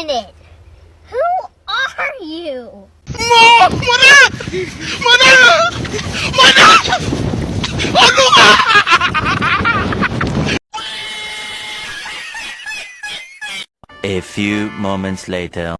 minute. Who are you? A few moments later.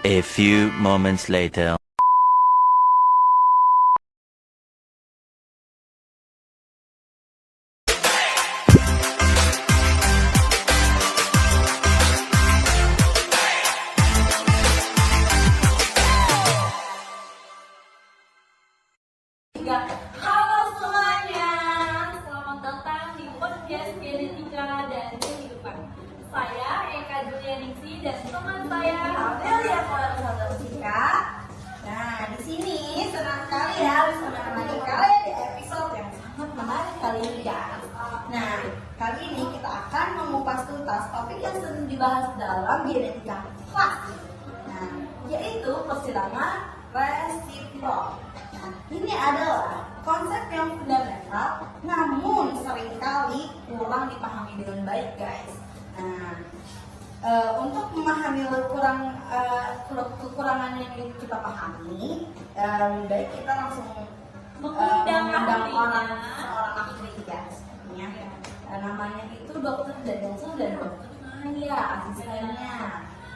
A few moments later. Halo semuanya, selamat datang di podcast Genetika dan Kehidupan. Saya Eka Julianingsi dan teman saya Amelia Musika. Nah, di sini senang sekali ya bisa menemani kalian di episode yang sangat menarik kali ini guys. Nah, kali ini kita akan mengupas tuntas topik yang sering dibahas dalam genetika kelas. Nah, yaitu persilangan resiprok. Nah, ini adalah konsep yang fundamental, namun seringkali kurang dipahami dengan baik guys. Nah, untuk memahami kekurangan yang kita pahami, lebih baik kita langsung mengundang seorang ahli guys. Namanya itu dokter Danilson dan dokter Maya asistennya.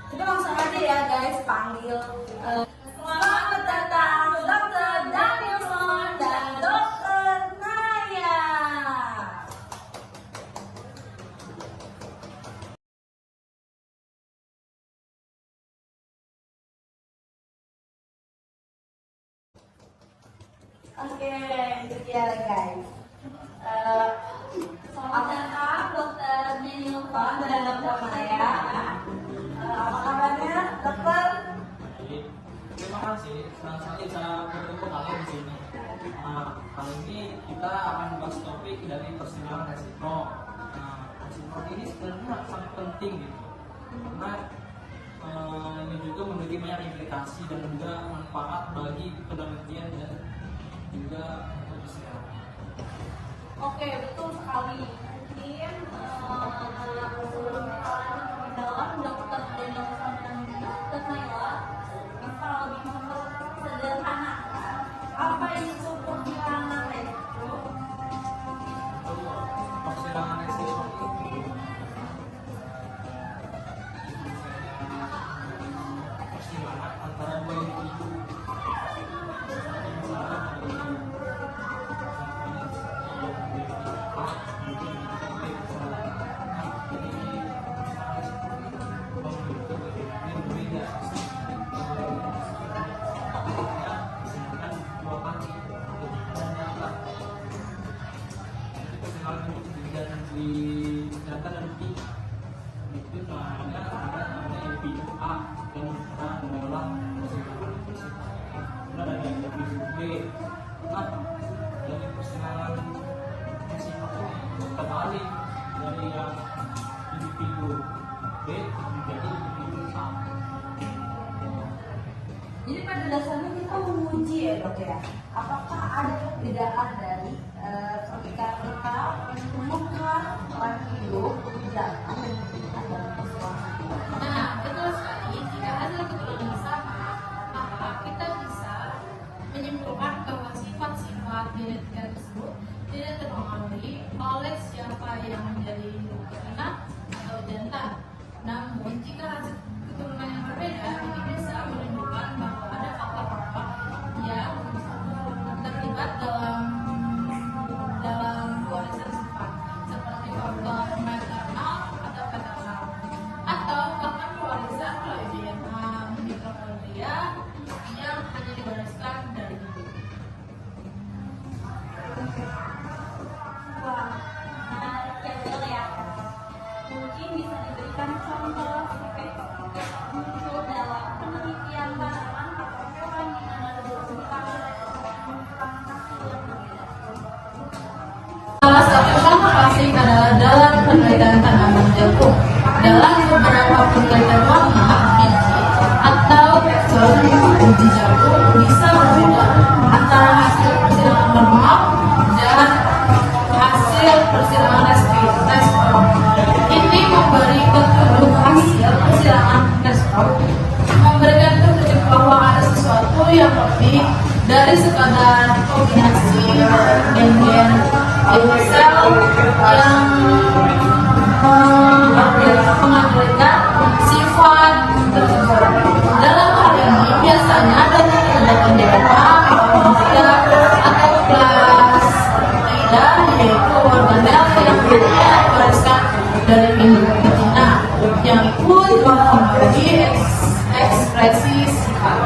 Kita langsung aja ya guys panggil. Selamat datang dokter Danilson dan dokter Maya. Oke, itu dia guys. Selamat datang dokter Danilson dan dokter Maya. Apa kabarnya, dokter? Terima kasih, senang sekali bisa bertemu kalian di sini. Kali ini kita akan membahas topik dari persilangan resiprok. Resiprok ini sebenarnya sangat penting gitu, karena ini juga memiliki banyak implikasi dan juga manfaat bagi penelitian dan juga persilangan. Oke, betul sekali. Mungkin sebelum kita lanjut lebih dalam, dokter Danilson dan dokter Maya bisa lebih mempersederhanakan apa itu persilangan resiprok. Persilangan resiprok itu persilangan antara dua individu. Di data dan B itu namanya individu A dan adalah persilangan resiprok. Kemudian ada individu B. Nah, dari persilangan resiprok ini terbalik dari yang individu B menjadi individu A. Jadi pada dasarnya kita menguji ya dok ya, apakah ada perbedaan dari ketika kita menemukan orang hidup jantan dan ikan dalam persilangan. Nah, betul sekali. Jika ada kebetulan yang sama, maka kita bisa menyimpulkan bahwa sifat-sifat genetika tersebut tidak terpengaruhi oleh siapa yang menjadi anak atau jantan. Namun, jika hasil keturunan yang berbeda, ini bisa menunjukkan bahwa ada faktor-faktor yang terlibat dalam warisan sifat, seperti faktor maternal atau paternal asing adalah dalam penelitian tanaman jagung. Dalam beberapa penelitian warna, biji, atau tekstur biji jagung bisa berbeda antara hasil persilangan normal dan hasil persilangan respro. Ini memberi petunjuk hasil persilangan respro, memberikan petunjuk bahwa ada sesuatu yang lebih dari sekadar kombinasi gen-gen sel yang menghasilkan sifat tersebut. Dalam hal ini biasanya dari tindakan DNA manusia atau plasmida, yaitu organel yang diwariskan dari induk betina yang ikut mempengaruhi ekspresi sifat.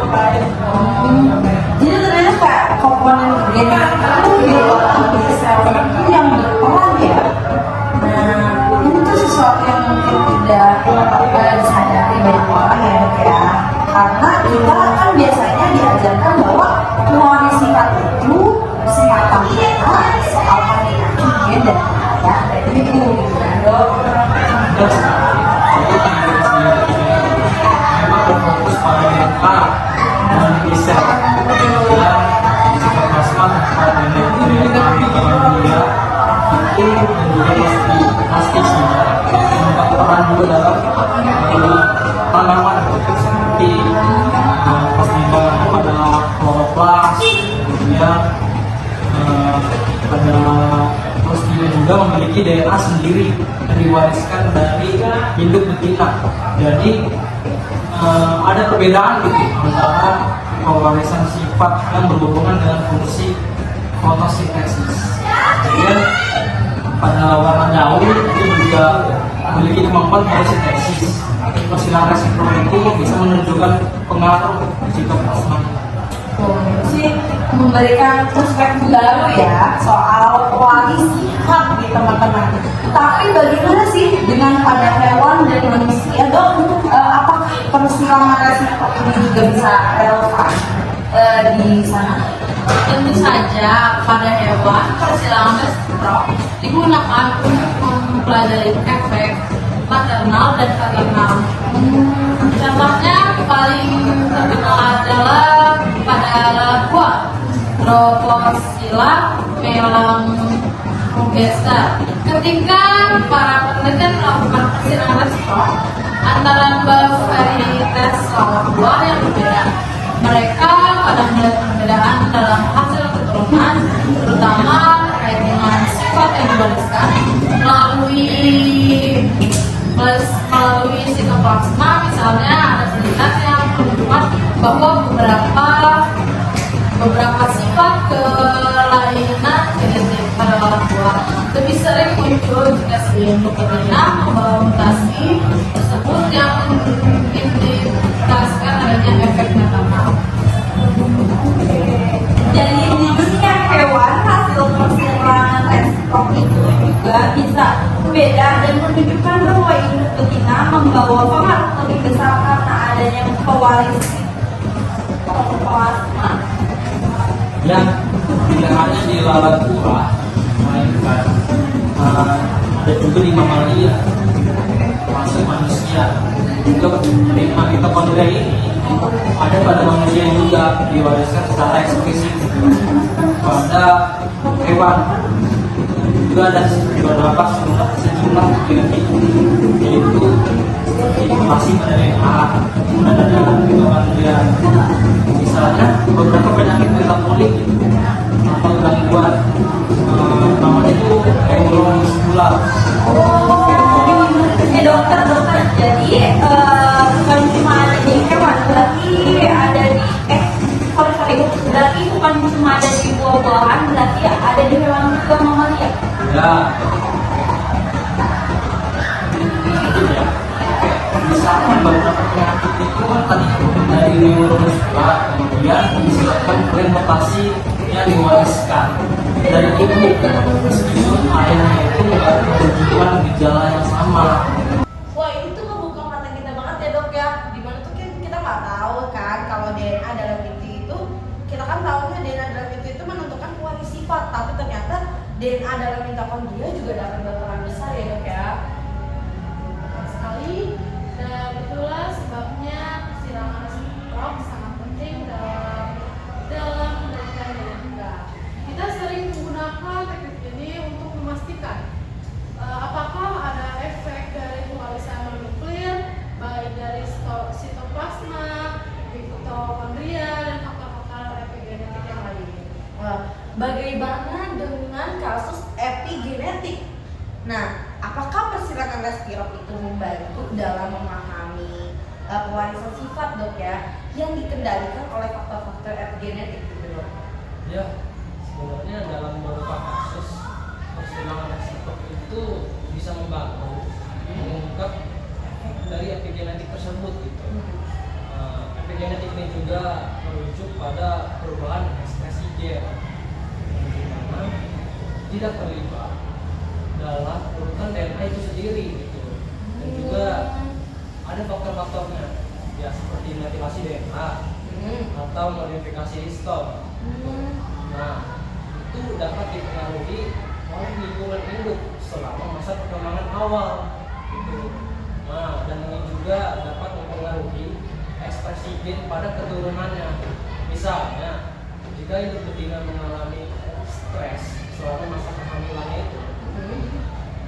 Jadi ternyata komponen genetik itu di otak di sel itu yang berperan ya. Nah, itu sesuatu yang mungkin tidak disadari banyak orang ya dok ya. Karena kita kan biasanya diajarkan bahwa mewarisi sifat itu semata-mata soal kombinasi gen dan ayah dan ibu gitu kan dok. Terus, itu kan memang berfokus pada DNA dan bisa plasma itu juga pasti mendapat peran juga dalam tanaman seperti plasmida pada kloroplas, kemudian pada plasmida juga memiliki DNA sendiri yang diwariskan dari induk betina. Jadi ada perbedaan gitu antara pewarisan sifat yang berhubungan dengan fungsi fotosintesis. Kemudian pada warna daun itu juga memiliki kemampuan fotosintesis. Persilangan respro itu bisa menunjukkan pengaruh sitoplasma. Sih memberikan perspektif baru ya soal koalisi sifat di teman-teman. Tapi bagaimana sih dengan pada hewan dan manusia dok? Apakah persilangan respro ini juga bisa relevan di sana? Tentu saja pada hewan persilangan respro digunakan untuk mempelajari efek maternal dan paternal. Contohnya paling terkenal adalah pada buah Drosophila melanogaster. Ketika para peneliti melakukan persilangan respro antara dua varietas buah yang berbeda, mereka pada melihat perbedaan dalam hasil keturunan, terutama terkait dengan sifat yang diwariskan melalui sitoplasma. Misalnya ada penelitian yang menunjukkan bahwa beberapa sifat kelainan genetik pada buah lebih sering muncul jika si induk betina membawa mutasi tersebut yang mengindikasikan adanya efek maternal. Jadi di dunia hewan hasil persilangan respro itu juga bisa beda dan menunjukkan bahwa induk betina membawa pengaruh lebih besar karena adanya pewaris plasma. Yang tidak hanya di lalat buah, melainkan ada juga di mamalia, termasuk manusia. Untuk mitokondria ini ada pada manusia juga diwariskan secara eksplisit. Pada hewan juga ada beberapa sejumlah genetik, yaitu masih pada DNA dan ada mitokondria. Misalnya beberapa penyakit metabolik atau gangguan namanya itu neuromuskular. Dokter, jadi bukan cuma ada di hewan, berarti ada di berarti bukan cuma ada di buah-buahan, berarti ada di hewan juga mamalia. Ya, misalkan beberapa penyakit itu kan tadi dari neuromuskular, kemudian disebabkan oleh mutasi yang diwariskan dari ibu, meskipun ayahnya itu menunjukkan gejala yang sama. Wah, itu ngebuka mata kita banget ya dok ya. Dimana tuh kita nggak tahu kan kalau DNA dalam itu kita kan tahunya DNA dalam itu menentukan kualitas sifat, tapi ternyata DNA dalam mitokondria juga dapat berperan besar ya dok ya. Betul sekali, dan itulah sebabnya persilangan resiprok sangat penting dalam pendidikan genetika. Kita sering menggunakan teknik ini untuk memastikan apakah ada efek dari pewarisan nuklir baik dari sitoplasma, mitokondria, dan faktor-faktor epigenetik yang lain. Wah, bagaimana dengan kasus epigenetik? Nah, apakah persilangan respirok itu membantu dalam memahami pewarisan sifat dok ya, yang dikendalikan oleh faktor-faktor epigenetik gitu dok? Ya, sebenarnya dalam beberapa kasus persilangan resiprok itu bisa membantu mengungkap efek dari epigenetik tersebut gitu. Epigenetik ini juga merujuk pada perubahan ekspresi gen di mana tidak terlibat dalam urutan DNA itu sendiri gitu, dan juga ada faktor-faktornya ya seperti metilasi DNA atau modifikasi histon. Nah, itu dapat dipengaruhi oleh lingkungan induk selama masa perkembangan awal gitu. Nah, dan ini juga dapat mempengaruhi ekspresi gen pada keturunannya. Misalnya, jika induk betina mengalami stres selama masa kehamilannya itu,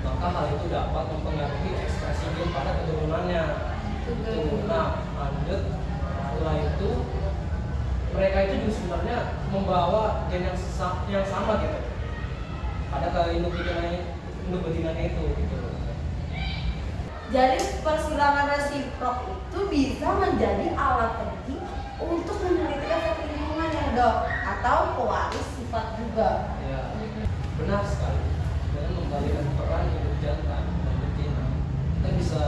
maka hal itu dapat mempengaruhi ekspresi gen pada keturunannya. Nah, lanjut setelah itu mereka itu juga sebenarnya membawa gen yang sama gitu pada ke induk betinanya itu gitu. Jadi persilangan resiprok itu bisa menjadi alat penting untuk meneliti efek lingkungan ya dok, atau pewaris sifat juga. Ya, benar sekali. Dengan membalikan peran induk jantan dan betina, kita bisa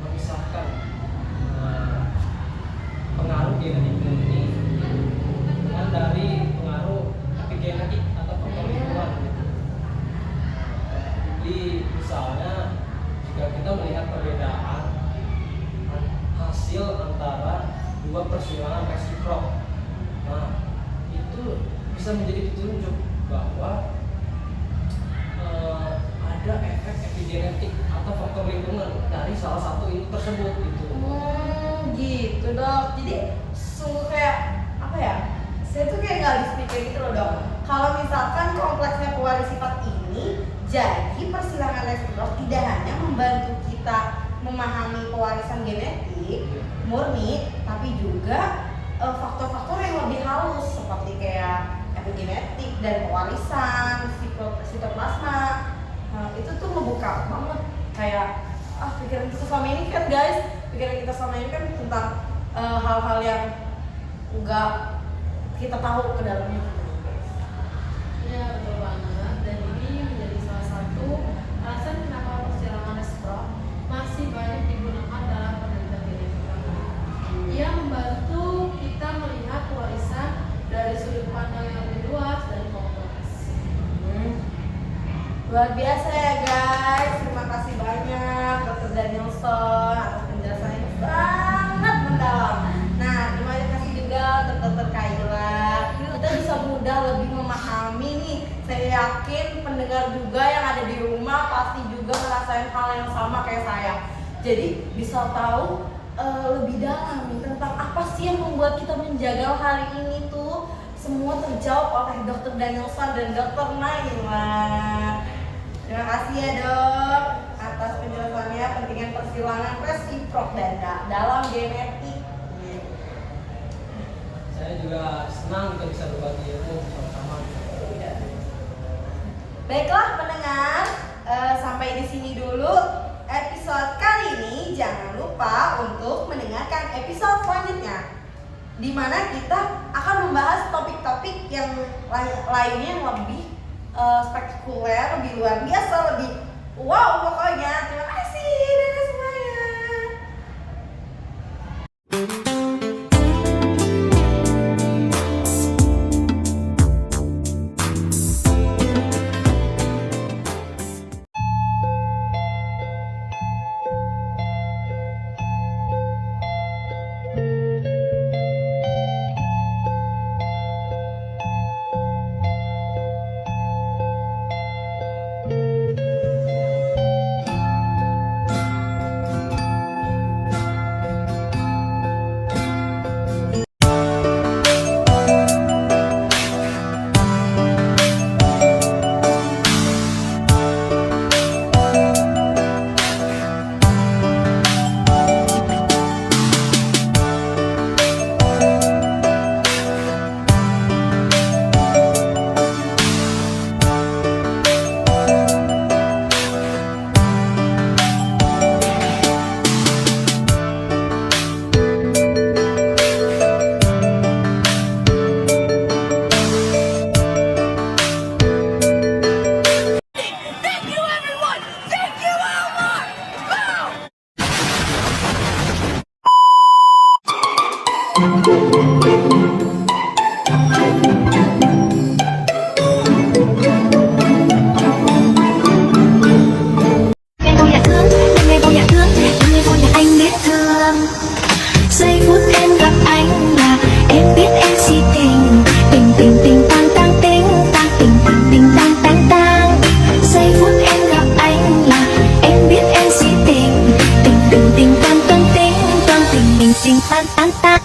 memisahkan pengaruh genetik ini dengan dari pengaruh epigenetik atau faktor lingkungan gitu. Jadi misalnya jika kita melihat perbedaan hasil antara dua persilangan resiprok, nah itu bisa menjadi petunjuk bahwa ada efek epigenetik atau faktor lingkungan dari salah satu induk tersebut gitu. Gitu dok. Jadi kayak apa ya? Saya tuh kayak nggak habis pikir gitu loh dok. Kalau misalkan kompleksnya pewaris sifat ini, jadi persilangan resiprok tidak hanya membantu kita memahami pewarisan genetik murni, tapi juga faktor-faktor yang lebih halus seperti kayak epigenetik dan pewarisan, sitoplasma. Itu tuh ngebuka banget kayak pikiran kita selama ini kan guys, pikiran kita selama ini kan tentang hal-hal yang nggak kita tahu ke dalamnya gitu guys. Ya betul banget, dan ini menjadi salah satu alasan kenapa persilangan resiprok masih banyak digunakan dalam penelitian genetika. Ia membantu kita melihat pewarisan dari sudut pandang yang lebih luas dan kompleks. Luar biasa ya guys, terima kasih banyak Dr. Danielson atas penjelasan yang sangat mendalam. Nah, terima kasih juga untuk Dr. Kayla. Kita bisa mudah lebih memahami nih. Saya yakin pendengar juga yang ada di rumah pasti juga ngerasain hal yang sama kayak saya. Jadi bisa tahu lebih dalam nih tentang apa sih yang membuat kita menjaga hari ini tuh. Semua terjawab oleh Dr. Danielson dan Dr. Naila. Terima kasih ya dok atas penjelasannya pentingnya persilangan resiprok dan dalam genetik. Saya juga senang kita bisa berbagi ilmu bersama-sama. Baiklah pendengar, sampai di sini dulu episode kali ini. Jangan lupa untuk mendengarkan episode selanjutnya, di mana kita akan membahas topik-topik yang lainnya yang lebih spektakuler, lebih luar biasa, lebih wow pokoknya. Terima kasih dadah semuanya. Ngày vô nhà thương, đừng ngày vô nhà thương, đừng ngày vô nhà anh biết thương. Giây phút em gặp anh là em biết em si tình, tình tình tình tang tang tình tang tình tình tình tang tang tang. Giây phút em gặp anh là em biết em si tình, tình tình tình tang tang tình tang tình tình tình tang tang tang.